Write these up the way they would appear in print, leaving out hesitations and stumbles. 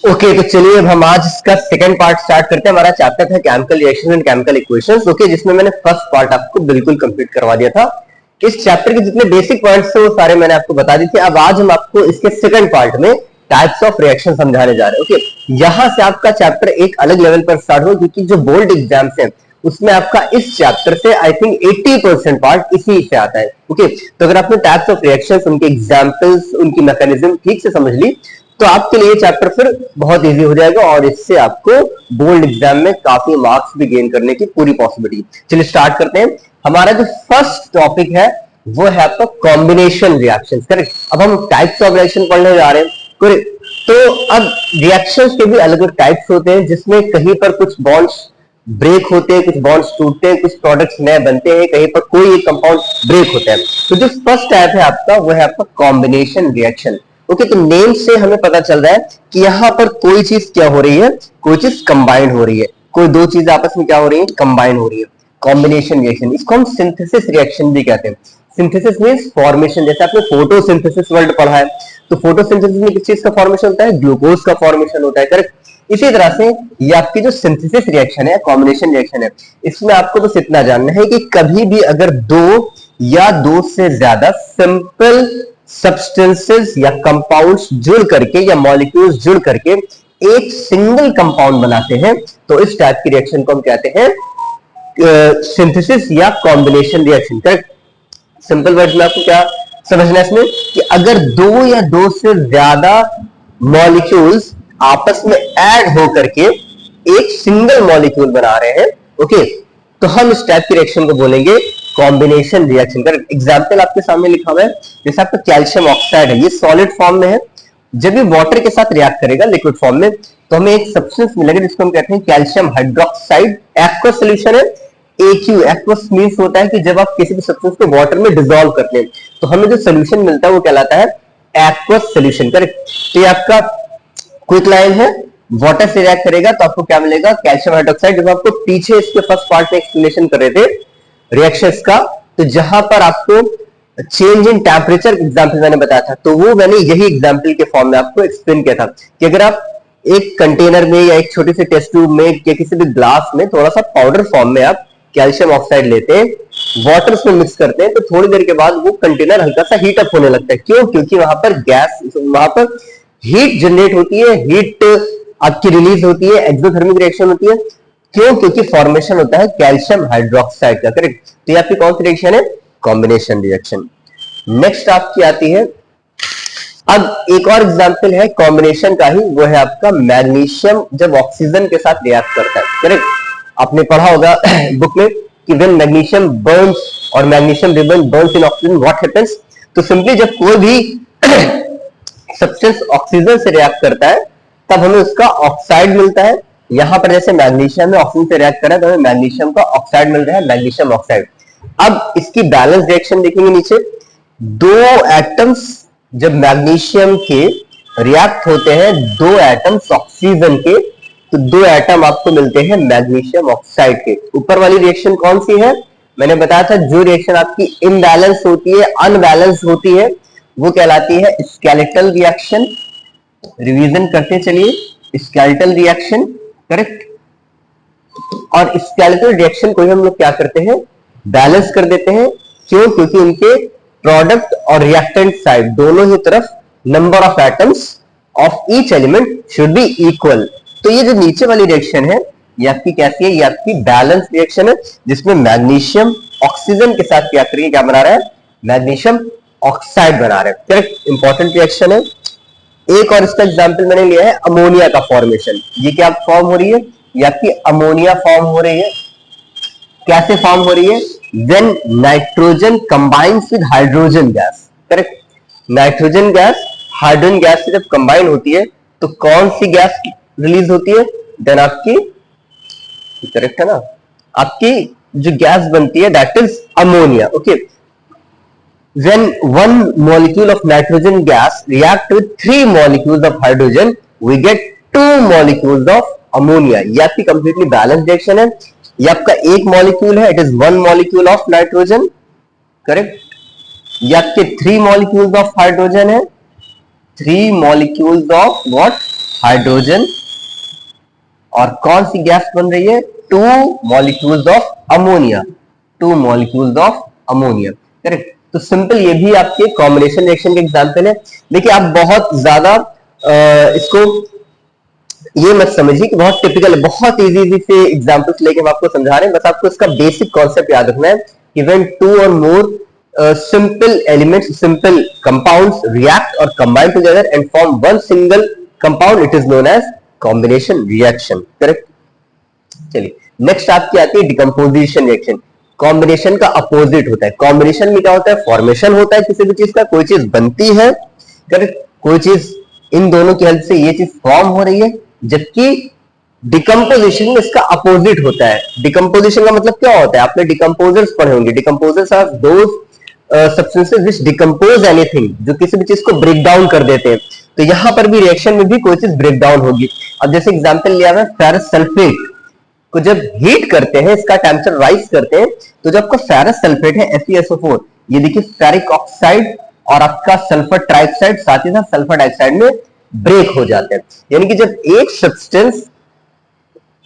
Okay तो चलिए अब हम आज इसका सेकंड पार्ट स्टार्ट करते हैं। हमारा चैप्टर था chemical reaction and chemical equations, okay, जिसमें मैंने फर्स्ट पार्ट आपको बिल्कुल कंप्लीट करवा दिया था। इस चैप्टर के जितने बेसिक पॉइंट्स थे वो सारे मैंने आपको बता दिए थे। अब आज हम आपको इसके सेकंड पार्ट में टाइप्स ऑफ रिएक्शन समझाने जा रहे हैं। ओके, यहां से आपका चैप्टर एक अलग लेवल पर स्टार्ट हो, क्योंकि जो बोर्ड एग्जाम्स है उसमें आपका इस चैप्टर से आई थिंक 80% पार्ट इसी से आता है। ओके, तो अगर आपने टाइप्स ऑफ रिएक्शंस, उनके एग्जांपल्स, उनकी मैकेनिज्म ठीक से समझ ली तो आपके लिए चैप्टर फिर बहुत इजी हो जाएगा और इससे आपको बोर्ड एग्जाम में काफी मार्क्स भी गेन करने की पूरी पॉसिबिलिटी। चलिए स्टार्ट करते हैं। हमारा जो फर्स्ट टॉपिक है वो है आपका कॉम्बिनेशन रिएक्शंस, करेक्ट। अब हम टाइप्स ऑफ रिएक्शन पढ़ने जा रहे हैं, करेक्ट। तो अब रिएक्शंस के भी अलग अलग टाइप्स होते हैं, जिसमें कहीं पर कुछ बॉन्ड्स ब्रेक होते हैं, कुछ बॉन्ड्स टूटते हैं, कुछ प्रोडक्ट्स नए बनते हैं, कहीं पर कोई एक कंपाउंड ब्रेक होता है। तो जो फर्स्ट टाइप है आपका वो है आपका कॉम्बिनेशन रिएक्शन। ओके, तो नेम से हमें पता चल रहा है कि यहां पर कोई चीज क्या हो रही है, कोई चीज कंबाइन हो रही है, कोई दो चीज आपस में क्या हो रही है, कंबाइन हो रही है। कॉम्बिनेशन रिएक्शन, इसको हम सिंथेसिस रिएक्शन भी कहते हैं। Synthesis means formation. जैसे आपने फोटोसिंथेसिस वर्ड पढ़ा है, तो फोटोसिंथेसिस में किस चीज का फॉर्मेशन होता है, ग्लूकोज का फॉर्मेशन होता है, करेक्ट। इसी तरह से ये आपकी जो सिंथेसिस रिएक्शन है, कॉम्बिनेशन रिएक्शन है, इसमें आपको बस इतना जानना है कि कभी भी अगर दो या दो से ज्यादा सिंपल सब्सटेंसेस या कंपाउंड्स जुड़ करके या मॉलिक्यूल्स जुड़ करके एक सिंगल कंपाउंड बनाते हैं, तो इस टाइप की रिएक्शन को हम कहते हैं सिंथेसिस या combination reaction, correct. Simple words में आपको क्या समझना है इसमें कि अगर दो या दो से ज्यादा मॉलिक्यूल्स आपस में ऐड हो करके एक सिंगल मॉलिक्यूल बना रहे हैं, ओके, तो हम इस टाइप की रिएक्शन को बोलेंगे कॉम्बिनेशन रिएक्शन। करेक्ट। एग्जांपल आपके सामने लिखा हुआ है, जैसे आपका कैल्शियम ऑक्साइड है, ये सॉलिड फॉर्म में है। जब ये वाटर के साथ रिएक्ट करेगा लिक्विड फॉर्म में, तो हमें एक सब्सटेंस मिलेगा जिसको हम कहते हैं कैल्शियम हाइड्रोक्साइड। एक्वस सॉल्यूशन है। एक्यू, एक्वस मींस होता है कि जब आप किसी भी सब्सटेंस को वाटर में डिसॉल्व करते हैं तो हमें जो सोल्यूशन मिलता है वो कहलाता है एक्वस सॉल्यूशन, करेक्ट। तो ये आपका क्विक लाइन है, वाटर से रिएक्ट करेगा तो आपको क्या मिलेगा, कैल्शियम हाइड्रोक्साइड। जब आपको पीछे इसके फर्स्ट पार्ट में एक्सप्लेनेशन कर रहे थे रिएक्शंस का, तो जहां पर आपको चेंज इन टेम्परेचर एग्जांपल मैंने बताया था, तो वो मैंने यही एग्जांपल के फॉर्म में आपको एक्सप्लेन किया था कि अगर आप एक कंटेनर में या एक छोटी सी टेस्ट ट्यूब में या किसी भी ग्लास में थोड़ा सा पाउडर फॉर्म में आप कैल्शियम ऑक्साइड लेते हैं, वाटर उसमें मिक्स करते हैं, तो थोड़ी देर के बाद वो कंटेनर हल्का सा हीट अप होने लगता है। क्यों? क्योंकि वहां पर गैस, वहां पर हीट जनरेट होती है, हीट आपकी रिलीज होती है, एक्सोथर्मिक रिएक्शन होती है। क्यों? क्योंकि फॉर्मेशन होता है कैल्शियम हाइड्रोक्साइड का, करेक्ट। तो ये आपकी कौन सी रिएक्शन है, कॉम्बिनेशन रिएक्शन। नेक्स्ट आपकी आती है, अब एक और एग्जांपल है कॉम्बिनेशन का ही, वो है आपका मैग्नीशियम जब ऑक्सीजन के साथ रिएक्ट करता है, करेक्ट। आपने पढ़ा होगा बुक में कि व्हेन मैग्नीशियम बर्न्स और magnesium ribbon Burns in oxygen what happens. तो सिंपली जब कोई भी सब्सटेंस ऑक्सीजन से रिएक्ट करता है तब हमें उसका ऑक्साइड मिलता है। यहां पर जैसे मैग्नीशियम में ऑक्सीजन से रिएक्ट कर रहा है तो हमें मैग्नीशियम का ऑक्साइड मिल रहा है, मैग्नीशियम ऑक्साइड। अब इसकी बैलेंस रिएक्शन देखेंगे नीचे, दो एटम्स जब मैग्नीशियम के रिएक्ट होते हैं दो एटम्स ऑक्सीजन के, तो दो एटम आपको मिलते हैं मैग्नीशियम ऑक्साइड के। ऊपर वाली रिएक्शन कौन सी है, मैंने बताया था जो रिएक्शन आपकी इम्बैलेंस होती है, अनबैलेंस होती है, वो कहलाती है स्केलेटल रिएक्शन। रिवीजन करते चलिए, स्केलेटल रिएक्शन, करेक्ट। और स्केलेटल रिएक्शन को हम लोग क्या करते हैं, बैलेंस कर देते हैं। क्यों? क्योंकि उनके प्रोडक्ट और रिएक्टेंट साइड दोनों ही तरफ number of atoms of each element should be equal. तो ये जो नीचे वाली रिएक्शन है ये आपकी कैसी है, ये आपकी बैलेंस रिएक्शन है, जिसमें मैग्नीशियम ऑक्सीजन के साथ क्या करेंगे, क्या बना रहा है, मैग्नीशियम ऑक्साइड बना रहे हैं, करेक्ट। इंपॉर्टेंट रिएक्शन है। एक और इसका एग्जांपल मैंने लिया है अमोनिया का फॉर्मेशन। ये क्या फॉर्म हो रही है, ये आपकी अमोनिया फॉर्म हो रही है। कैसे फॉर्म हो रही है, when nitrogen combines with hydrogen gas, correct. Nitrogen gas hydrogen gas से जब कंबाइन होती है तो कौन सी गैस रिलीज होती है, देन आपकी, करेक्ट है ना, आपकी जो गैस बनती है that is ammonia, okay. When one molecule of nitrogen gas react with 3 molecules of hydrogen, we get 2 molecules of ammonia. ये आपकी completely balanced reaction है। ये आपका एक molecule है, it is 1 molecule of nitrogen, correct। ये आपके 3 molecules of hydrogen है, 3 molecules of what, हाइड्रोजन और कौन सी गैस बन रही है, 2 molecules of ammonia, 2 molecules of ammonia, correct. तो सिंपल ये भी आपके कॉम्बिनेशन रिएक्शन के एग्जांपल है। देखिए आप बहुत ज्यादा इसको ये मत समझिए कि बहुत टिपिकल है, बहुत इजी से एग्जांपल्स लेके हम आपको समझा रहे हैं, बस आपको इसका बेसिक कॉन्सेप्ट याद रखना है कि व्हेन 2 और मोर simple elements, simple compounds react or combine together and form one single compound, it is known as combination reaction, correct। चलिए नेक्स्ट आपकी आती है डिकम्पोजिशन रिएक्शन। कॉम्बिनेशन का अपोजिट होता है। कॉम्बिनेशन में क्या होता है, फॉर्मेशन होता है किसी भी चीज का, कोई चीज बनती है, करेक्ट, कोई चीज इन दोनों की हेल्प से ये चीज फॉर्म हो रही है, जबकि डिकम्पोजिशन में इसका अपोजिट होता है। डिकम्पोजिशन का मतलब क्या होता है, आपने डिकम्पोजर्स पढ़े होंगे। Decomposers are those substances which decompose anything, जो किसी भी चीज को ब्रेक डाउन कर देते हैं। तो यहां पर भी रिएक्शन में भी कोई चीज ब्रेक डाउन होगी। अब जैसे एग्जांपल लिया है फेरस सल्फेट को जब हीट करते हैं, इसका टेंपरेचर राइज करते हैं, तो जो आपका फेरस सल्फेट है FeSO4, ये देखिए फेरिक ऑक्साइड और आपका सल्फर ट्राइऑक्साइड साथ ही साथ सल्फर डाइऑक्साइड में ब्रेक हो जाते हैं। यानी कि जब एक सब्सटेंस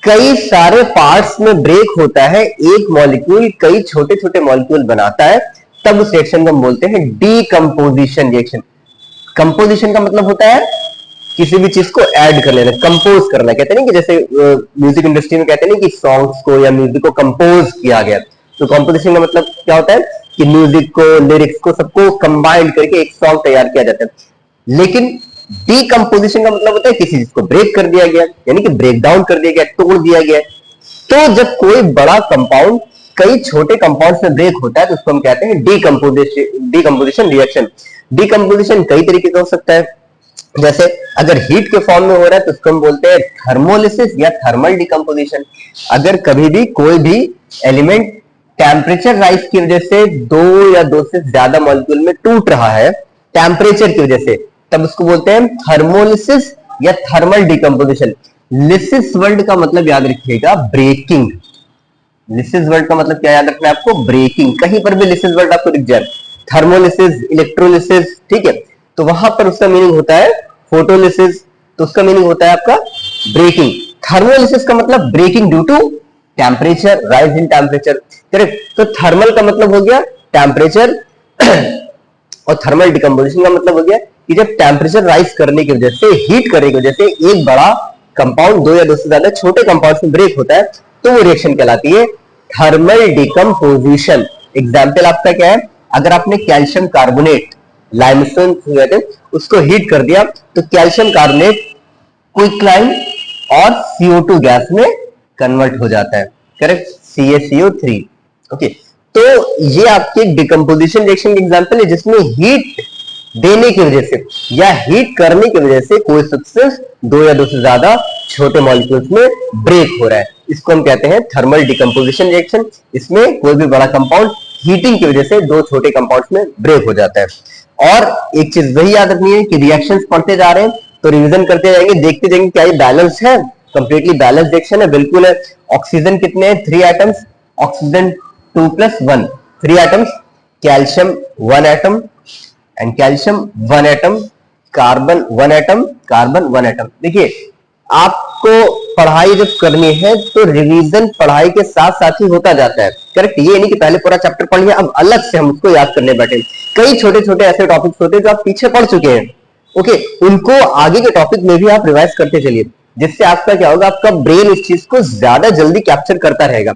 कई सारे पार्ट्स में ब्रेक होता है, एक मॉलिक्यूल कई छोटे छोटे मॉलिक्यूल बनाता है, तब उस रिएक्शन को हम बोलते हैं डीकंपोजिशन रिएक्शन। कंपोजिशन का मतलब होता है किसी भी चीज को ऐड कर लेना, कंपोज करना। कहते हैं कि जैसे म्यूजिक इंडस्ट्री में कहते हैं कि सॉन्ग्स को या म्यूजिक को कंपोज किया गया, तो कंपोजिशन का मतलब क्या होता है कि म्यूजिक को, लिरिक्स को, सबको कंबाइन करके एक सॉन्ग तैयार किया जाता है। लेकिन डीकंपोजिशन का मतलब होता है किसी चीज को ब्रेक कर दिया गया, यानी कि ब्रेक डाउन कर दिया गया, तोड़ दिया गया। तो जब कोई बड़ा कंपाउंड कई छोटे कंपाउंड्स में ब्रेक होता है तो उसको हम कहते हैं डीकंपोजिशन रिएक्शन। डीकंपोजिशन कई तरीके का हो सकता है, जैसे अगर हीट के फॉर्म में हो रहा है तो उसको हम बोलते हैं थर्मोलिसिस या थर्मल डीकंपोजिशन। अगर कभी भी कोई भी एलिमेंट टेम्परेचर राइज की वजह से 2 या 2 से ज्यादा मॉलिक्यूल में टूट रहा है टेम्परेचर की वजह से, तब उसको बोलते हैं थर्मोलिसिस या थर्मल डीकंपोजिशन। लिसिस वर्ड का मतलब याद रखिएगा ब्रेकिंग। लिसिस वर्ड का मतलब क्या याद रखना है आपको, ब्रेकिंग। कहीं पर भी लिसिस वर्ड आपको दिख जाए, थर्मोलिसिस, इलेक्ट्रोलिसिस, ठीक है, तो वहां पर उसका मीनिंग होता है फोटोलिसिस, तो उसका मीनिंग होता है आपका ब्रेकिंग। थर्मोलिसिस का मतलब breaking due to temperature, rise in temperature, correct. तो थर्मल का मतलब हो गया टेम्परेचर और थर्मल डिकम्पोजिशन का मतलब हो गया कि जब टेम्परेचर राइज करने की वजह से, हीट करने की वजह से एक बड़ा कंपाउंड 2 या 2 से ज्यादा छोटे कंपाउंड में ब्रेक होता है, तो वो रिएक्शन कहलाती है थर्मल डिकम्पोजिशन। एग्जाम्पल आपका क्या है, अगर आपने कैल्शियम कार्बोनेट, लाइमस्टोन उसको हीट कर दिया तो कैल्शियम कार्बोनेट क्विकलाइन और CO2 गैस में कन्वर्ट हो जाता है, करेक्ट, CaCO3। ओके, तो ये आपके डिकम्पोजिशन रिएक्शन के एग्जांपल है जिसमें हीट देने की वजह से या हीट करने की वजह से कोई सब्सटेंस 2 या 2 से ज्यादा छोटे मॉलिक्यूल्स में ब्रेक हो रहा है, इसको हम कहते हैं थर्मल डिकम्पोजिशन रिएक्शन। इसमें कोई भी बड़ा कंपाउंड हीटिंग की वजह से 2 छोटे कंपाउंड्स में ब्रेक हो जाता है। और एक चीज वही याद रखनी है कि रिएक्शंस पढ़ते जा रहे हैं तो रिवीजन करते जाएंगे, देखते जाएंगे क्या ये बैलेंस है, कंप्लीटली बैलेंस रिएक्शन है, बिल्कुल है। ऑक्सीजन कितने हैं, 3 atoms, oxygen 2+1, 3 atoms, calcium 1 atom and calcium 1 atom, carbon 1 atom, carbon 1 atom. देखिए आपको पढ़ाई जब करनी है तो रिवीजन पढ़ाई के साथ साथ ही होता जाता है, करेक्ट। ये नहीं कि पहले पूरा चैप्टर पढ़ लिया अब अलग से हम उसको याद करने बैठे। कई छोटे छोटे ऐसे टॉपिक्स होते हैं जो आप पीछे पढ़ चुके हैं, ओके, उनको आगे के टॉपिक में भी आप रिवाइज करते चलिए, जिससे आपका क्या होगा, आपका ब्रेन इस चीज को ज्यादा जल्दी कैप्चर करता रहेगा।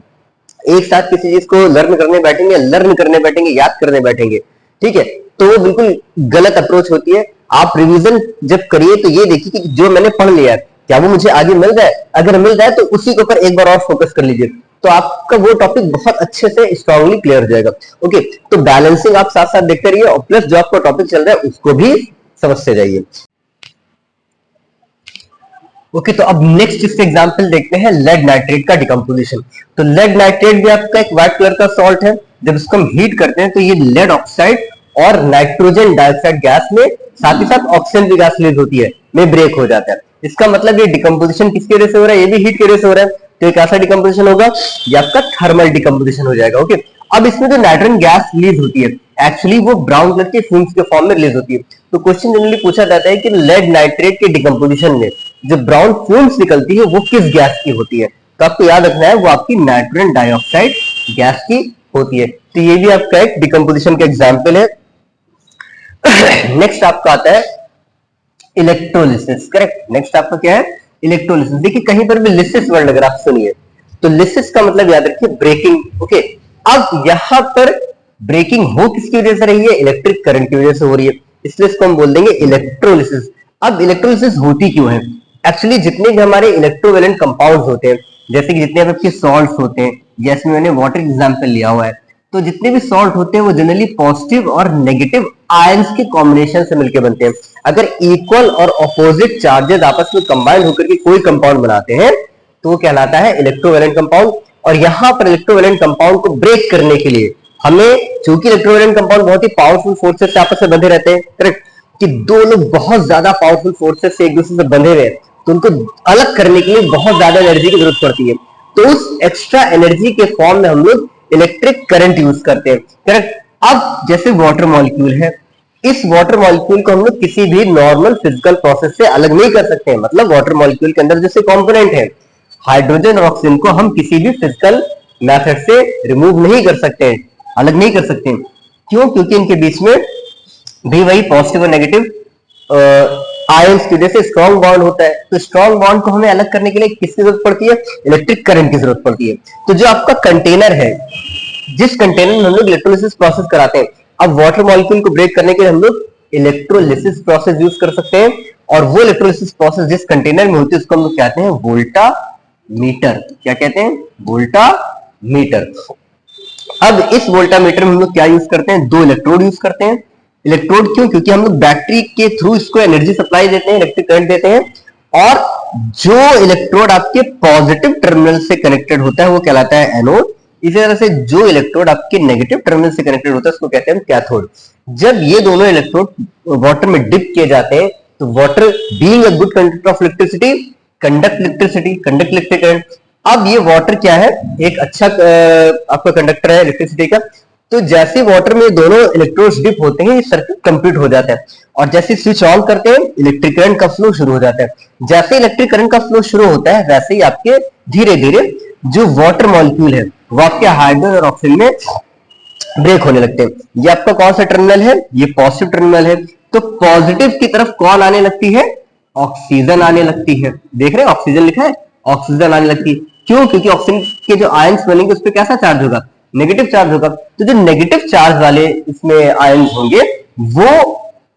एक साथ किसी चीज को लर्न करने बैठेंगे, याद करने बैठेंगे, ठीक है, तो वो बिल्कुल गलत अप्रोच होती है। आप रिवीजन जब करिए तो ये देखिए कि जो मैंने पढ़ लिया है क्या वो मुझे आगे मिल जाए, अगर मिल जाए तो उसी के ऊपर एक बार और फोकस कर लीजिए, तो आपका वो टॉपिक बहुत अच्छे से स्ट्रांगली क्लियर हो जाएगा। ओके, तो बैलेंसिंग आप साथ साथ देखते रहिए और प्लस जो आपका टॉपिक चल रहा है उसको भी समझते जाइए। ओके, तो अब नेक्स्ट इसके एग्जांपल देखते हैं लेड नाइट्रेट का डिकम्पोजिशन। तो लेड नाइट्रेट भी आपका एक व्हाइट कलर का सॉल्ट है, जब इसको हम हीट करते हैं तो ये लेड ऑक्साइड और नाइट्रोजन डाइऑक्साइड गैस में साथ ही साथ ऑक्सीजन भी गैस रिलीज होती है, में ब्रेक हो जाता है। इसका मतलब ये डिकम्पोजिशन किसकी वजह से हो रहा है, ये भी हीट की वजह से हो रहा है, तो एक ऐसा डिकम्पोजिशन होगा, ये आपका थर्मल डिकम्पोजिशन हो जाएगा। ओके, अब इसमें जो नाइट्रोजन गैस रिलीज होती है एक्चुअली वो ब्राउन कलर के फ्यूम्स के फॉर्म में रिलीज होती है। तो क्वेश्चन जनरली पूछा जाता है कि लेड नाइट्रेट के डिकम्पोजिशन में जो ब्राउन फ्यूम्स निकलती है वो किस गैस की होती है? तो आपको याद रखना है वो आपकी नाइट्रोजन डाइऑक्साइड गैस की होती है। तो ये भी आपका एक डिकम्पोजिशन का एग्जाम्पल है। नेक्स्ट आपका आता है इलेक्ट्रोलिसिस, करेक्ट। नेक्स्ट आपका क्या है? इलेक्ट्रोलिसिस। देखिए कहीं पर भी लिसिस वर्ड अगर आप सुनिए तो लिसिस का मतलब याद रखिए ब्रेकिंग। ओके, अब यहां पर ब्रेकिंग हो किसकी वजह से रही है? इलेक्ट्रिक करंट की वजह से हो रही है, इसलिए इसको हम बोल देंगे इलेक्ट्रोलिसिस। अब इलेक्ट्रोलिसिस होती क्यों है? एक्चुअली जितने भी हमारे इलेक्ट्रोवेलेंट कंपाउंड्स होते हैं, जैसे कि जितने आपके सॉल्ट्स होते हैं, जैसे मैंने वाटर एग्जांपल लिया हुआ है, तो जितने भी सॉल्ट होते हैं वो जनरली पॉजिटिव और नेगेटिव आयंस के कॉम्बिनेशन से मिलकर बनते हैं। अगर इक्वल और अपोजिट चार्जेस आपस में कंबाइंड होकर के कोई कंपाउंड बनाते हैं तो वो कहलाता है इलेक्ट्रोवेलेंट कंपाउंड। और यहां पर इलेक्ट्रोवेलेंट कंपाउंड को ब्रेक करने के लिए हमें, चूंकि इलेक्ट्रोवेलेंट कंपाउंड बहुत ही पावरफुल फोर्सेस से आपस में बंधे रहते हैं, करेक्ट, कि दो लोग बहुत ज्यादा पावरफुल फोर्सेस से एक दूसरे से बंधे हुए, तो उनको अलग करने के लिए बहुत ज्यादा एनर्जी की जरूरत पड़ती है। तो उस एक्स्ट्रा एनर्जी के फॉर्म में हम लोग इलेक्ट्रिक करंट यूज करते हैं, करेक्ट। अब जैसे वाटर मॉलिक्यूल है, इस वाटर मॉलिक्यूल को हम लोग किसी भी नॉर्मल फिजिकल प्रोसेस से अलग नहीं कर सकते हैं। मतलब वाटर मॉलिक्यूल के अंदर जैसे कंपोनेंट है हाइड्रोजन और ऑक्सीजन को हम किसी भी फिजिकल मेथड से रिमूव नहीं कर सकते हैं, अलग नहीं कर सकते हैं। क्यों? क्योंकि इनके बीच में भी वही पॉजिटिव और नेगेटिव आयंस की वजह से स्ट्रॉन्ग बॉन्ड होता है। तो स्ट्रॉन्ग बॉन्ड को हमें अलग करने के लिए किसकी जरूरत पड़ती है? इलेक्ट्रिक करंट की जरूरत पड़ती है। तो जो आपका कंटेनर है, जिस कंटेनर में हम लोग इलेक्ट्रोलिसिस प्रोसेस कराते हैं, अब वाटर मॉलिक्यूल को ब्रेक करने के लिए हम लोग इलेक्ट्रोलिसिस प्रोसेस यूज कर सकते हैं। और वो इलेक्ट्रोलिसिस प्रोसेस जिस कंटेनर में होती है उसको हम लोग कहते हैं वोल्टा मीटर। क्या कहते हैं? वोल्टा मीटर। अब इस वोल्टा मीटर में हम लोग क्या यूज करते हैं? दो इलेक्ट्रोड यूज करते हैं। इलेक्ट्रोड क्यों? क्योंकि हम लोग बैटरी के थ्रू इसको एनर्जी सप्लाई देते हैं, इलेक्ट्रिक करंट देते हैं। और जो इलेक्ट्रोड आपके पॉजिटिव टर्मिनल से कनेक्टेड होता है वो कहलाता है एनोड। इसी तरह से जो इलेक्ट्रोड आपके नेगेटिव टर्मिनल से कनेक्टेड होता है उसको कहते हैं कैथोड। जब ये दोनों इलेक्ट्रोड वाटर में डिप किए जाते हैं तो water being a good conductor of electricity conduct electric current. अब ये वाटर क्या है? एक अच्छा आपका कंडक्टर है इलेक्ट्रिसिटी का। तो जैसे वाटर में दोनों इलेक्ट्रोड्स डिप होते हैं ये सर्किट कंप्लीट हो जाता है, और जैसे स्विच ऑन करते हैं इलेक्ट्रिक करंट का फ्लो शुरू हो जाता है। जैसे इलेक्ट्रिक करंट का फ्लो शुरू होता है वैसे ही आपके धीरे धीरे जो वाटर मॉलिक्यूल है वो आपके हाइड्रोजन और ऑक्सीजन में ब्रेक होने लगते हैं। ये आपका कौन सा टर्मिनल है? ये पॉजिटिव टर्मिनल है। तो पॉजिटिव की तरफ कौन आने लगती है? ऑक्सीजन आने लगती है। देख रहे हैं ऑक्सीजन लिखा है, ऑक्सीजन आने लगती है। क्यों? क्योंकि ऑक्सीजन के जो आयंस बनेंगे उस पर कैसा चार्ज होगा? नेगेटिव चार्ज होगा। तो जो नेगेटिव चार्ज वाले इसमें आयंस होंगे वो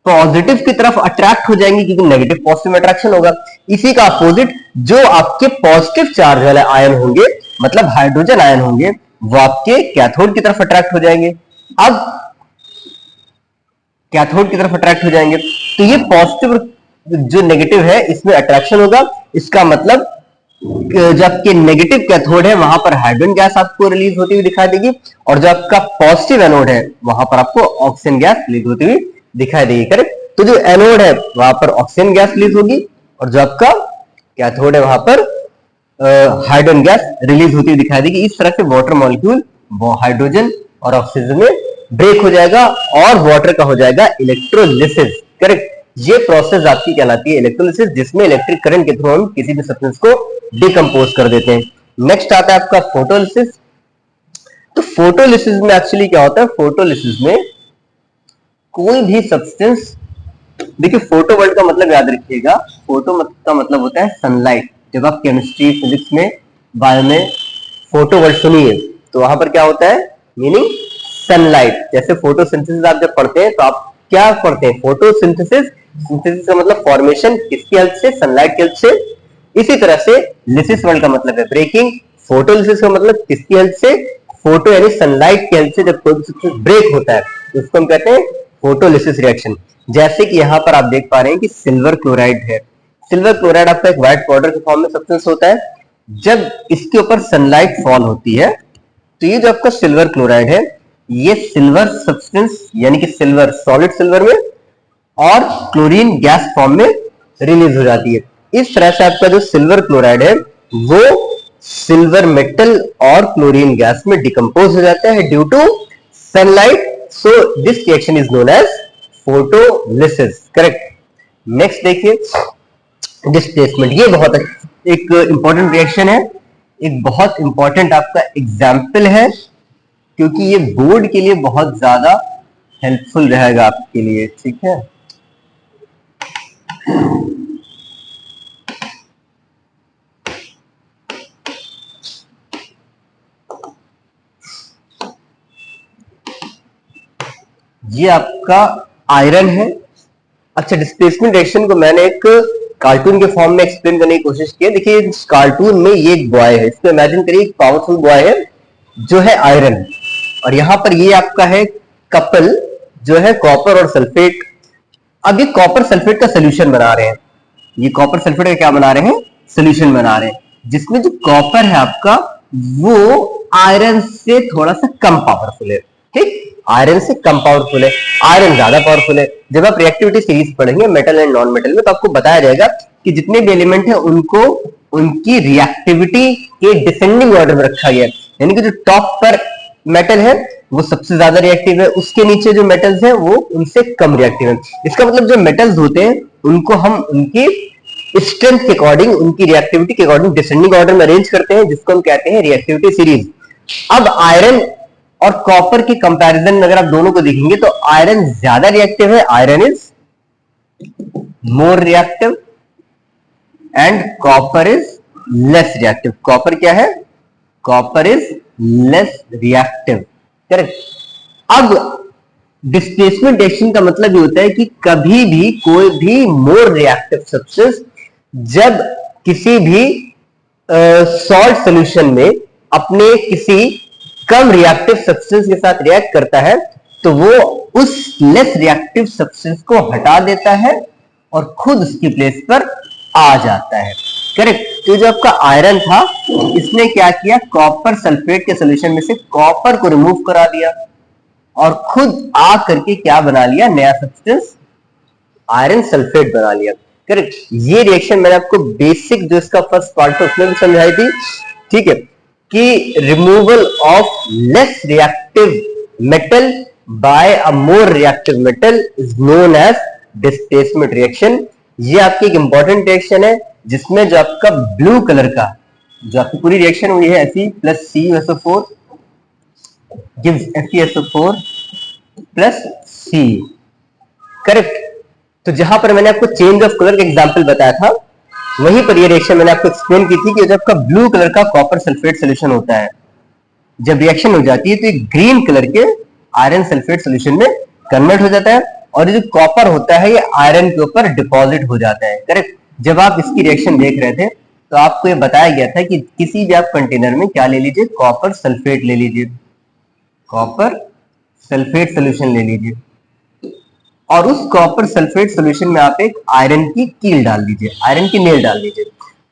पॉजिटिव की तरफ अट्रैक्ट हो जाएंगे, क्योंकि नेगेटिव पॉजिटिव में अट्रैक्शन होगा। इसी का अपोजिट जो आपके पॉजिटिव चार्ज वाले आयन होंगे, मतलब हाइड्रोजन आयन होंगे, वो आपके कैथोड की तरफ अट्रैक्ट हो जाएंगे। अब कैथोड की तरफ अट्रैक्ट हो जाएंगे तो ये पॉजिटिव जो नेगेटिव है इसमें अट्रैक्शन होगा। इसका मतलब जो आपके नेगेटिव कैथोड है वहां पर हाइड्रोजन गैस आपको रिलीज होती हुई दिखाई देगी, और जो आपका पॉजिटिव एनोड है वहां पर आपको ऑक्सीजन गैस रिलीज होती हुई दिखाई देगी, करेक्ट। तो जो एनोड है वहां पर ऑक्सीजन गैस रिलीज होगी, और जो आपका कैथोड है वहां पर हाइड्रोजन गैस रिलीज होती हुई दिखाई देगी। इस तरह से वाटर मॉलिक्यूल हाइड्रोजन और ऑक्सीजन में ब्रेक हो जाएगा और वाटर का हो जाएगा इलेक्ट्रोलिसिस, करेक्ट। ये प्रोसेस आपकी कहलाती है इलेक्ट्रोलिसिस, जिसमें इलेक्ट्रिक करंट के थ्रू हम किसी भी सब्सटेंस को डिकम्पोज कर देते हैं। नेक्स्ट आता है आपका फोटोलिसिस। तो फोटोलिसिस में एक्चुअली क्या होता है? फोटोलिसिस में कोई भी सब्सटेंस, देखिए फोटो वर्ड का मतलब याद रखिएगा, फोटो का मतलब होता है सनलाइट। जब आप केमिस्ट्री, फिजिक्स में, बायो में फोटो वर्ड सुनिए तो वहां पर क्या होता है? Meaning sunlight. जैसे फोटोसिंथेसिस आप जब पढ़ते हैं तो आप क्या पढ़ते हैं? फोटोसिंथेसिस। सिंथेसिस का मतलब फॉर्मेशन, किसकी हेल्प से? सनलाइट की हेल्प से। इसी तरह से लिसिस वर्ड का मतलब है ब्रेकिंग। फोटोलिसिस का मतलब किसकी हेल्प से? फोटो यानी सनलाइट की हेल्प से जब कोई सब्सटेंस ब्रेक होता है तो उसको हम कहते हैं फोटोलिसिस रिएक्शन। जैसे कि यहां पर आप देख पा रहे हैं कि सिल्वर क्लोराइड है। सिल्वर क्लोराइड आपका एक व्हाइट पाउडर के फॉर्म में सब्सटेंस होता है। जब इसके ऊपर सनलाइट फॉल होती है तो ये जो आपका सिल्वर क्लोराइड है ये सिल्वर सब्सटेंस यानी कि सिल्वर, सॉलिड सिल्वर में और क्लोरीन गैस फॉर्म में रिलीज हो जाती है। इस तरह से आपका जो सिल्वर क्लोराइड है वो सिल्वर मेटल और क्लोरीन गैस में डिकम्पोज हो जाता है due to sunlight. So this reaction is known as photolysis, correct. Next देखिए, डिस्प्लेसमेंट। ये बहुत एक इंपॉर्टेंट रिएक्शन है, एक बहुत इंपॉर्टेंट आपका एग्जाम्पल है, क्योंकि ये बोर्ड के लिए बहुत ज्यादा हेल्पफुल रहेगा आपके लिए। ठीक है, ये आपका आयरन है। अच्छा, डिस्प्लेसमेंट रिएक्शन को मैंने एक कार्टून के फॉर्म में एक्सप्लेन करने की कोशिश की है। देखिए इस कार्टून में ये एक बॉय है, इसको इमेजिन करिए एक पावरफुल बॉय है जो है आयरन, और यहां पर ये आपका है कपल जो है कॉपर और सल्फेट। अब ये कॉपर सल्फेट का सोल्यूशन बना रहे हैं, ये कॉपर सल्फेट का क्या बना रहे हैं, सोल्यूशन बना रहे हैं, जिसमें जो कॉपर है आपका वो आयरन से थोड़ा सा कम पावरफुल है। ठीक, आयरन से कम पावरफुल है, आयरन ज्यादा पावरफुल है। जब आप रिएक्टिविटी सीरीज पढ़ेंगे मेटल एंड नॉन मेटल में, तो आपको बताया जाएगा कि जितने भी एलिमेंट है उनको उनकी रिएक्टिविटी के डिसेंडिंग ऑर्डर में रखा गया है। यानी कि जो टॉप पर मेटल है वो सबसे ज्यादा रिएक्टिव है, उसके नीचे जो मेटल्स है वो उनसे कम रिएक्टिव है। इसका मतलब जो मेटल्स होते हैं उनको हम उनकी स्ट्रेंथ के अकॉर्डिंग, उनकी रिएक्टिविटी के अकॉर्डिंग डिसेंडिंग ऑर्डर में अरेंज करते हैं, जिसको हम कहते हैं रिएक्टिविटी सीरीज। अब आयरन और कॉपर के कंपैरिजन में अगर आप दोनों को देखेंगे तो आयरन ज्यादा रिएक्टिव है, iron is more reactive, and copper is less reactive. Copper क्या है, copper is less reactive, correct. अब डिस्प्लेसमेंट रिएक्शन का मतलब ये होता है कि कभी भी कोई भी मोर रिएक्टिव सब्सटेंस जब किसी भी सॉल्ट सॉल्यूशन में अपने किसी कम रिएक्टिव सब्सटेंस के साथ रिएक्ट करता है तो वो उस लेस रिएक्टिव सब्सटेंस को हटा देता है और खुद उसकी प्लेस पर आ जाता है, करेक्ट। तो जो आपका आयरन था इसने क्या किया, कॉपर सल्फेट के सोल्यूशन में से कॉपर को रिमूव करा दिया और खुद आ करके क्या बना लिया, नया सब्सटेंस आयरन सल्फेट बना लिया, करेक्ट। ये रिएक्शन मैंने आपको बेसिक जो इसका फर्स्ट पार्ट था उसमें भी समझाई थी। ठीक है, कि removal of less reactive metal by a more reactive metal is known as displacement reaction. ये आपकी एक इंपॉर्टेंट रिएक्शन है जिसमें जो आपका ब्लू कलर का जो आपकी पूरी रिएक्शन हुई है Fe plus CuSO4 gives FeSO4 plus C, correct. तो जहां पर मैंने आपको चेंज ऑफ कलर का एग्जांपल बताया था वहीं पर ये रिएक्शन मैंने आपको एक्सप्लेन की थी कि जब आपका ब्लू कलर का कॉपर सल्फेट सोल्यूशन होता है, जब रिएक्शन हो जाती है तो ये ग्रीन कलर के आयरन सल्फेट सोल्यूशन में कन्वर्ट हो जाता है और ये जो कॉपर होता है ये आयरन के ऊपर डिपॉजिट हो जाता है, करेक्ट। जब आप इसकी रिएक्शन देख रहे थे तो आपको ये बताया गया था कि किसी भी आप कंटेनर में क्या ले लीजिए, कॉपर सल्फेट ले लीजिए, कॉपर सल्फेट सोल्यूशन ले लीजिए और उस कॉपर सल्फेट सोल्यूशन में आप एक आयरन की कील डाल दीजिए, आयरन की नेल डाल दीजिए।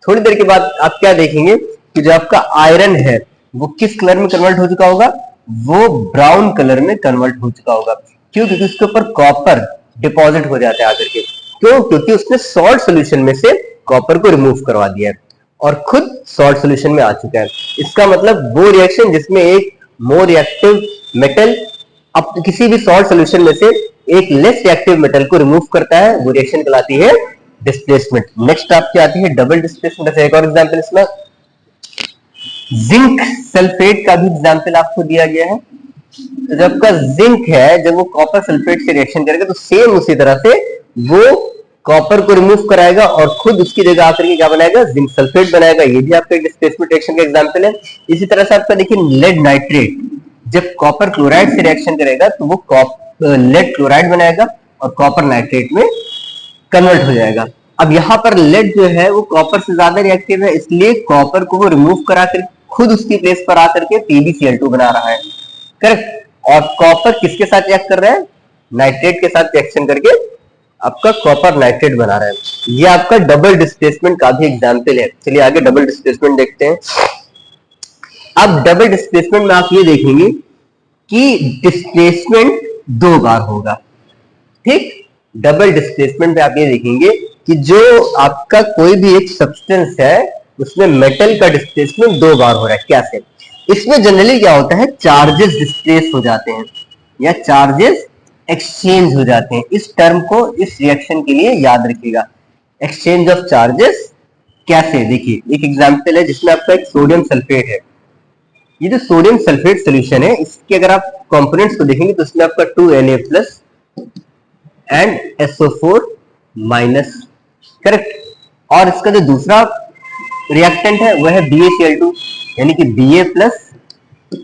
थोड़ी देर के बाद आप क्या देखेंगे कि जो आपका आयरन है वो किस कलर में कन्वर्ट हो चुका होगा, वो ब्राउन कलर में कन्वर्ट हो चुका होगा। क्यों, क्योंकि उसके ऊपर कॉपर डिपॉजिट हो जाता है आकर के। क्यों, क्योंकि उसने सॉल्ट सोल्यूशन में से कॉपर को रिमूव करवा दिया है और खुद सॉल्ट सोल्यूशन में आ चुका है। इसका मतलब वो रिएक्शन जिसमें एक मोर रिएक्टिव मेटल अब किसी भी सॉल्ट सोल्यूशन में से एक लेस रिएक्टिव मेटल को रिमूव करता है, वो रिएक्शन कहलाती है डिस्प्लेसमेंट। नेक्स्ट आपकी आती है डबल डिस्प्लेसमेंट। एक और एग्जांपल इसमें जिंक सल्फेट का भी एग्जांपल आपको दिया गया है। तो जब का जिंक है जब वो कॉपर सल्फेट से रिएक्शन करेगा तो सेम उसी तरह से वो कॉपर को रिमूव कराएगा और खुद उसकी जगह आकर के क्या बनाएगा, जिंक सल्फेट बनाएगा। ये भी आपका डिस्प्लेसमेंट रिएक्शन का एग्जांपल है। इसी तरह से आपका देखिए लेड नाइट्रेट जब कॉपर क्लोराइड से रिएक्शन करेगा तो वो लेड क्लोराइड बनाएगा और कॉपर नाइट्रेट में कन्वर्ट हो जाएगा। अब यहाँ पर लेड जो है वो कॉपर से ज्यादा रिएक्टिव है, इसलिए कॉपर को वो रिमूव करा कर खुद उसकी प्लेस पर आकर के PbCl2 बना रहा है, करेक्ट। और कॉपर किसके साथ रिएक्ट कर रहा है, नाइट्रेट के साथ रिएक्शन करके आपका कॉपर नाइट्रेट बना रहा है। ये आपका डबल डिस्प्लेसमेंट का भी एग्जांपल है। चलिए आगे डबल डिस्प्लेसमेंट देखते हैं। अब डबल डिस्प्लेसमेंट में आप ये देखेंगे कि डिस्प्लेसमेंट 2 बार होगा, ठीक। डबल डिस्प्लेसमेंट में आप ये देखेंगे कि जो आपका कोई भी एक सब्सटेंस है उसमें मेटल का डिस्प्लेसमेंट 2 बार हो रहा है। कैसे, इसमें जनरली क्या होता है, चार्जेस डिस्प्लेस हो जाते हैं या चार्जेस एक्सचेंज हो जाते हैं। इस टर्म को इस रिएक्शन के लिए याद रखिएगा। एक्सचेंज ऑफ चार्जेस कैसे, देखिए एक एग्जांपल है जिसमें आपका एक सोडियम सल्फेट है। ये जो सोडियम सल्फेट सोल्यूशन है, इसके अगर आप कंपोनेंट्स को देखेंगे तो इसमें आपका 2Na plus and SO4 minus, correct. और इसका जो दूसरा रिएक्टेंट है वह है BaCl2, यानी कि Ba प्लस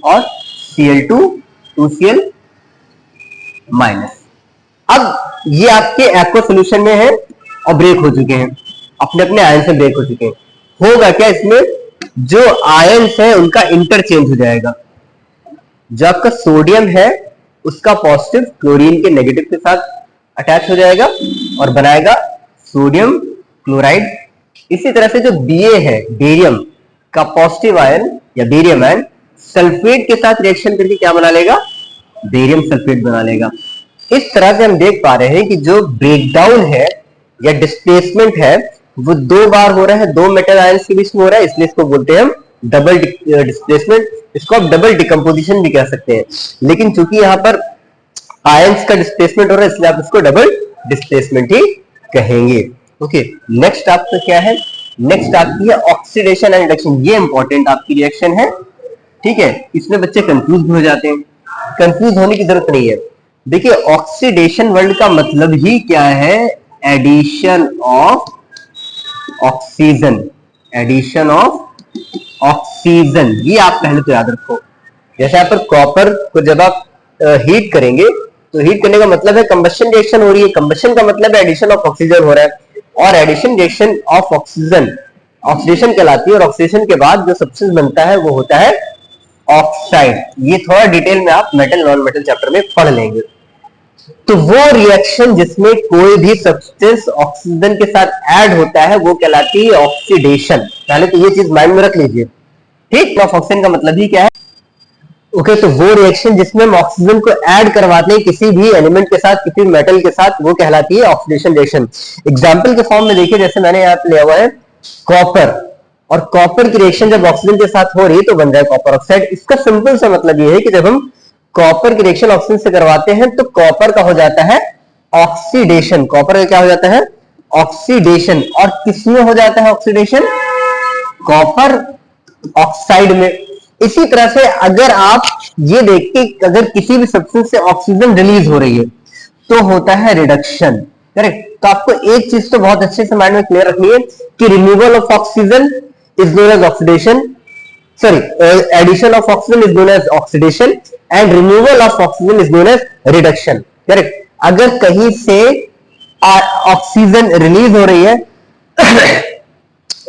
और Cl2 2Cl माइनस। अब ये आपके एक्वा सोल्यूशन में है और ब्रेक हो चुके हैं, अपने अपने आयन से ब्रेक हो चुके हैं। होगा क्या, इसमें जो आयन्स है उनका इंटरचेंज हो जाएगा। जो आपका सोडियम है उसका पॉजिटिव क्लोरीन के नेगेटिव के साथ अटैच हो जाएगा और बनाएगा सोडियम क्लोराइड। इसी तरह से जो Ba है, बेरियम का पॉजिटिव आयन या बेरियम आयन सल्फेट के साथ रिएक्शन करके क्या बना लेगा, बेरियम सल्फेट बना लेगा। इस तरह से हम देख पा रहे हैं कि जो ब्रेकडाउन है या डिस्प्लेसमेंट है वो दो बार हो रहा है, दो मेटल आयंस के बीच में हो रहा है, इसलिए इसको बोलते हैं हम डबल डिस्प्लेसमेंट। इसको आप डबल डिकम्पोजिशन भी कह सकते हैं, लेकिन चूंकि यहां पर आयंस का डिस्प्लेसमेंट हो रहा है इसलिए आप इसको डबल डिस्प्लेसमेंट ही कहेंगे। ओके, नेक्स्ट आपका क्या है, नेक्स्ट आपकी है ऑक्सीडेशन एंड रिडक्शन। ये इंपॉर्टेंट आपकी रिएक्शन है, ठीक है। इसमें बच्चे कंफ्यूज भी हो जाते हैं, कंफ्यूज होने की जरूरत नहीं है। देखिए ऑक्सीडेशन वर्ड का मतलब ही क्या है, addition of oxygen, addition of oxygen. ये आप पहले तो याद रखो। जैसे यहाँ पर कॉपर को जब आप हीट करेंगे तो हीट करने का मतलब है कंबशन रिएक्शन हो रही है, कंबशन का मतलब है एडिशन ऑफ ऑक्सीजन हो रहा है, और addition reaction of oxygen oxidation कहलाती है। और ऑक्सीडेशन के बाद जो सब्सटेंस बनता है वो होता है ऑक्साइड। ये थोड़ा डिटेल में आप मेटल नॉन मेटल चैप्टर में पढ़ लेंगे। तो वो रिएक्शन जिसमें कोई भी सब्सटेंस ऑक्सीजन के साथ ऐड होता है वो कहलाती है ऑक्सीडेशन। पहले तो ये चीज माइंड में रख लीजिए, ठीक। ऑक्सीजन का मतलब ही क्या है, ओके। तो वो रिएक्शन जिसमें हम ऑक्सीजन को ऐड करवाते हैं किसी भी एलिमेंट के साथ, किसी मेटल के साथ, वो कहलाती है ऑक्सीडेशन रिएक्शन। एग्जाम्पल के फॉर्म में देखिए, जैसे मैंने यहाँ पे लिया हुआ है कॉपर, और कॉपर की रिएक्शन जब ऑक्सीजन के साथ हो रही है तो बन जाए कॉपर ऑक्साइड। इसका सिंपल सा मतलब ये है कि जब हम कॉपर की रिएक्शन ऑक्सीजन से करवाते हैं तो कॉपर का हो जाता है ऑक्सीडेशन, कॉपर का क्या हो जाता है, ऑक्सीडेशन। और किसमें हो जाता है ऑक्सीडेशन, कॉपर ऑक्साइड में। इसी तरह से अगर आप ये देखते अगर किसी भी सब्सटेंस से ऑक्सीजन रिलीज हो रही है तो होता है रिडक्शन, करेक्ट। तो आपको एक चीज तो बहुत अच्छे से माइंड में क्लियर रखनी है कि removal of oxygen is known as oxidation, sorry addition of oxygen is known as oxidation and removal of oxygen is known as reduction, correct. अगर कहीं से ऑक्सीजन रिलीज हो रही है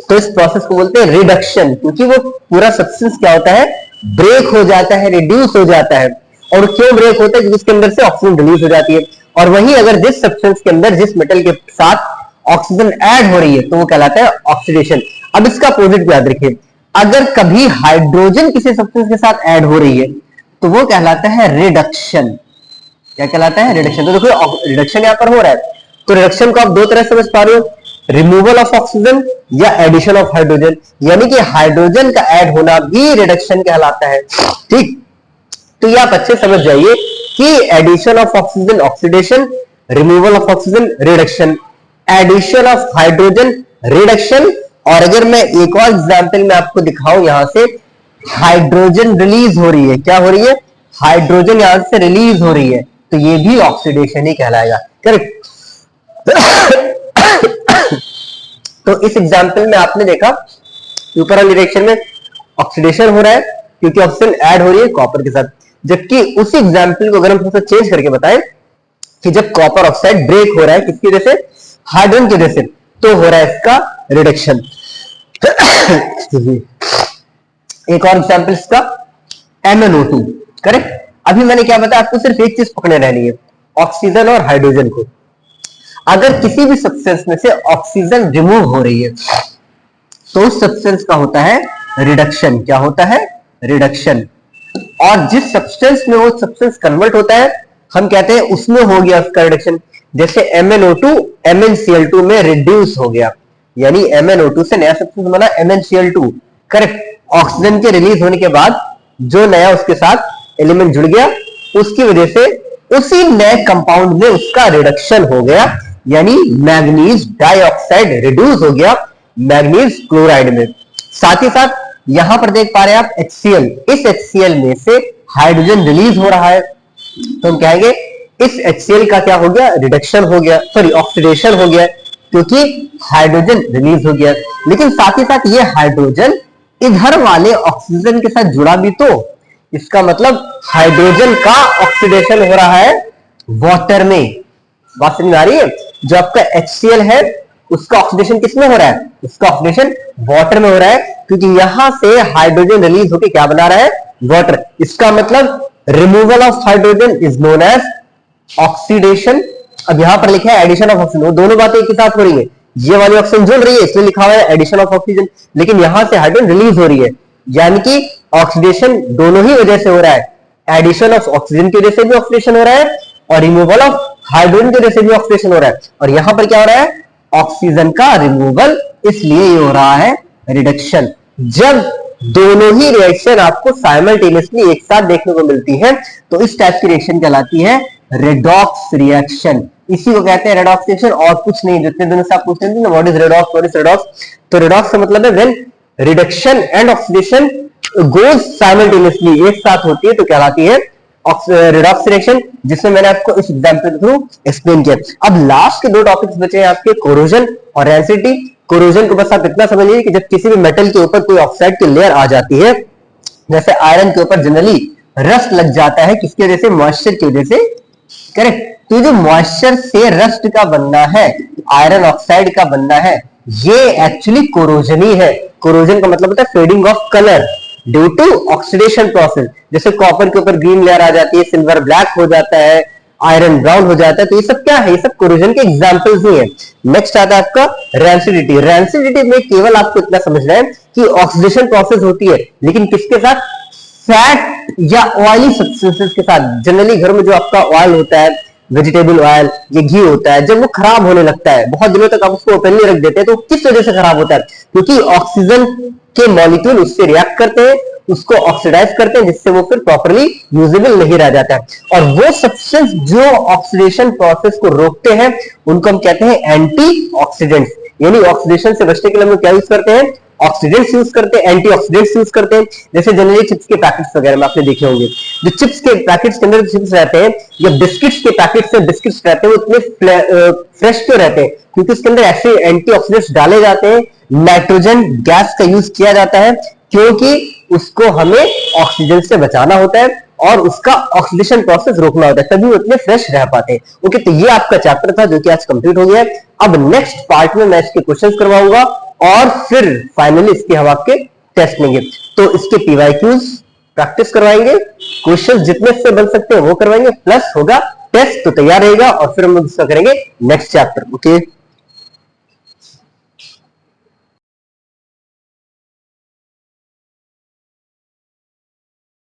तो इस प्रोसेस को बोलते हैं रिडक्शन, क्योंकि वो पूरा सब्सटेंस क्या होता है, ब्रेक हो जाता है, रिड्यूस हो जाता है। और क्यों ब्रेक होता है, क्योंकि उसके अंदर से ऑक्सीजन रिलीज हो जाती है। और वहीं अगर जिस सब्सटेंस के अंदर जिस मेटल के साथ ऑक्सीजन ऐड हो रही है तो वो कहलाता है ऑक्सीडेशन। अब इसका अपोजिट याद रखिए, अगर कभी हाइड्रोजन किसी सब्सटेंस के साथ ऐड हो रही है तो वो कहलाता है रिडक्शन। क्या कहलाता है, रिडक्शन। तो देखो रिडक्शन यहां पर हो रहा है, तो रिडक्शन को आप दो तरह से समझ पा रहे हो, रिमूवल ऑफ ऑक्सीजन या एडिशन ऑफ हाइड्रोजन, यानी कि हाइड्रोजन का ऐड होना भी रिडक्शन कहलाता है, ठीक। तो ये आप अच्छे समझ जाइए कि addition of oxygen oxidation, removal of oxygen reduction, addition of hydrogen reduction. और अगर मैं एक और एग्जांपल में आपको दिखाऊं, यहां से हाइड्रोजन रिलीज हो रही है, क्या हो रही है, हाइड्रोजन यहां से रिलीज हो रही है, तो ये भी ऑक्सीडेशन ही कहलाएगा, करेक्ट। तो इस एग्जांपल में आपने देखा ऊपर वाली रिएक्शन में ऑक्सीडेशन हो रहा है क्योंकि ऑक्सीजन ऐड हो रही है कॉपर के साथ। जबकि उसी एग्जांपल को अगर हम थोड़ा सा चेंज करके बताएं कि जब कॉपर ऑक्साइड ब्रेक हो रहा है किसकी वजह से, हाइड्रोजन की वजह से, तो हो रहा है इसका रिडक्शन। एक और एग्जांपल इसका MnO2, करेक्ट। अभी मैंने क्या बताया, आपको सिर्फ एक चीज पकड़ने रहनी है, ऑक्सीजन और हाइड्रोजन को। अगर किसी भी सब्सटेंस में से ऑक्सीजन रिमूव हो रही है तो उस सब्सटेंस का होता है रिडक्शन। क्या होता है, रिडक्शन। और जिस सब्सटेंस में वो सब्सटेंस कन्वर्ट होता है हम कहते हैं उसमें हो गया उसका रिडक्शन। जैसे MnO2 MnCl2 में रिड्यूस हो गया, यानी MnO2 से नया सब्सटेंस बना MnCl2, करेक्ट। ऑक्सीजन के रिलीज होने के बाद जो नया उसके साथ एलिमेंट जुड़ गया उसकी वजह से उसी नए कंपाउंड में उसका रिडक्शन हो गया, यानी मैग्नीज डाइऑक्साइड रिड्यूस हो गया मैग्नीज क्लोराइड में। साथ ही साथ यहां पर देख पा रहे हैं आप HCl, इस HCl में से हाइड्रोजन रिलीज हो रहा है, तो हम कहेंगे इस HCl का क्या हो गया, रिडक्शन हो गया, सॉरी ऑक्सीडेशन हो गया, क्योंकि हाइड्रोजन रिलीज हो गया। लेकिन साथ ही साथ ये हाइड्रोजन इधर वाले ऑक्सीजन के साथ जुड़ा भी, तो इसका मतलब हाइड्रोजन का ऑक्सीडेशन हो रहा है वाटर में। बात समझ आ रही है? जो आपका HCl है उसका ऑक्सीडेशन किसमें हो रहा है, उसका ऑक्सीडेशन वाटर में हो रहा है, क्योंकि यहां से हाइड्रोजन रिलीज होकर क्या बना रहा है, वाटर। इसका मतलब removal of hydrogen is known as oxidation. अब यहां पर लिखा है एडिशन ऑफ ऑक्सीजन, दोनों बातें एक ही साथ हो रही है, ये वाली ऑक्सीजन जुड़ रही है इसलिए लिखा हुआ है एडिशन ऑफ ऑक्सीजन, लेकिन यहां से हाइड्रोजन रिलीज हो रही है, यानी कि ऑक्सीडेशन दोनों ही वजह से हो रहा है। एडिशन ऑफ ऑक्सीजन की वजह से भी ऑक्सीडेशन हो रहा है और रिमूवल ऑफ हाइड्रोजन की वजह से भी ऑक्सीडेशन हो रहा है, और यहां पर क्या हो रहा है, ऑक्सीजन का रिमूवल, इसलिए ये हो रहा है रिडक्शन। जब दोनों ही रिएक्शन आपको साइमल्टेनियसली एक साथ देखने को मिलती है तो इस टाइप की रिएक्शन कहलाती है रेडॉक्स रिएक्शन। इसी को कहते हैं रेडॉक्स रिएक्शन, और कुछ नहीं। जितने दिनों से आप पूछते हैं ना what is redox, what is redox, तो रेडॉक्स का मतलब है when reduction and oxidation goes simultaneously, एक साथ होती है तो कहलाती है रेडॉक्स रिएक्शन, जिसमें मैंने आपको इस एग्जांपल के थ्रू एक्सप्लेन किया। अब लास्ट के दो टॉपिक्स बचे हैं आपके, कोरोजन और रेंसिडिटी। कोरोजन को बस आप इतना समझिए कि जब किसी भी मेटल के ऊपर कोई ऑक्साइड की लेयर आ जाती है, जैसे आयरन के ऊपर जनरली रस्ट लग जाता है, किसकी वजह से, मॉइस्चर की वजह से, करेक्ट। तो जो मॉइस्चर से रस्ट का बनना है, आयरन ऑक्साइड का बनना है, ये एक्चुअली कोरोजन ही है। कोरोजन का मतलब होता है fading of colour due to oxidation process. जैसे कॉपर के ऊपर ग्रीन लेयर आ जाती है, सिल्वर ब्लैक हो जाता है, आयरन ब्राउन हो जाता है, तो ये सब क्या है, ये सब कोरोजन के एग्जांपल्स ही है। नेक्स्ट आता है आपका रेंसिडिटी। रेंसिडिटी में केवल आपको इतना समझना है कि ऑक्सीडेशन प्रोसेस होती है, लेकिन किसके साथ, फैट या ऑयली सब्सटेंसेस के साथ। जनरली घर में जो आपका ऑयल होता है, वेजिटेबल ऑयल, ये घी होता है, जब वो खराब होने लगता है, बहुत दिनों तक आप उसको ओपनली रख देते हैं, तो किस वजह से खराब होता है, क्योंकि ऑक्सीजन के मॉलिक्यूल उससे रिएक्ट करते हैं, उसको ऑक्सीडाइज करते हैं, जिससे वो फिर प्रॉपर्ली यूजेबल नहीं रह जाता है। और वो सब्सटेंस जो ऑक्सीडेशन प्रोसेस को रोकते हैं उनको हम कहते हैं एंटीऑक्सीडेंट्स। यानी ऑक्सीडेशन से बचने के लिए हम क्या यूज करते हैं, ऑक्सीडेंट्स यूज करते हैं, एंटीऑक्सीडेंट्स यूज करते हैं। जैसे जनरली चिप्स के पैकेट्स वगैरह में आपने देखे होंगे, जो चिप्स के पैकेट्स के अंदर चिप्स रहते हैं या बिस्किट्स के पैकेट्स से बिस्किट्स रहते हैं, वो इतने फ्रेश क्यों रहते हैं, क्योंकि उसके अंदर ऐसे एंटीऑक्सीडेंट्स डाले जाते हैं, नाइट्रोजन गैस का यूज किया जाता है, क्योंकि उसको हमें ऑक्सीजन से बचाना होता है और उसका ऑक्सीडेशन प्रोसेस रोकना होता है, तभी वो इतने फ्रेश रह पाते हैं। ओके, तो ये आपका चैप्टर था जो कि आज कंप्लीट हो गया है। अब नेक्स्ट पार्ट में मैं इसके क्वेश्चंस करवाऊंगा और फिर फाइनली इसके हम आपके टेस्ट लेंगे। तो इसके पीवाईक्यूज प्रैक्टिस करवाएंगे, क्वेश्चंस जितने से बन सकते हैं वो करवाएंगे, प्लस होगा टेस्ट, तो तैयार रहेगा और फिर हम लोग इसका करेंगे नेक्स्ट चैप्टर। ओके।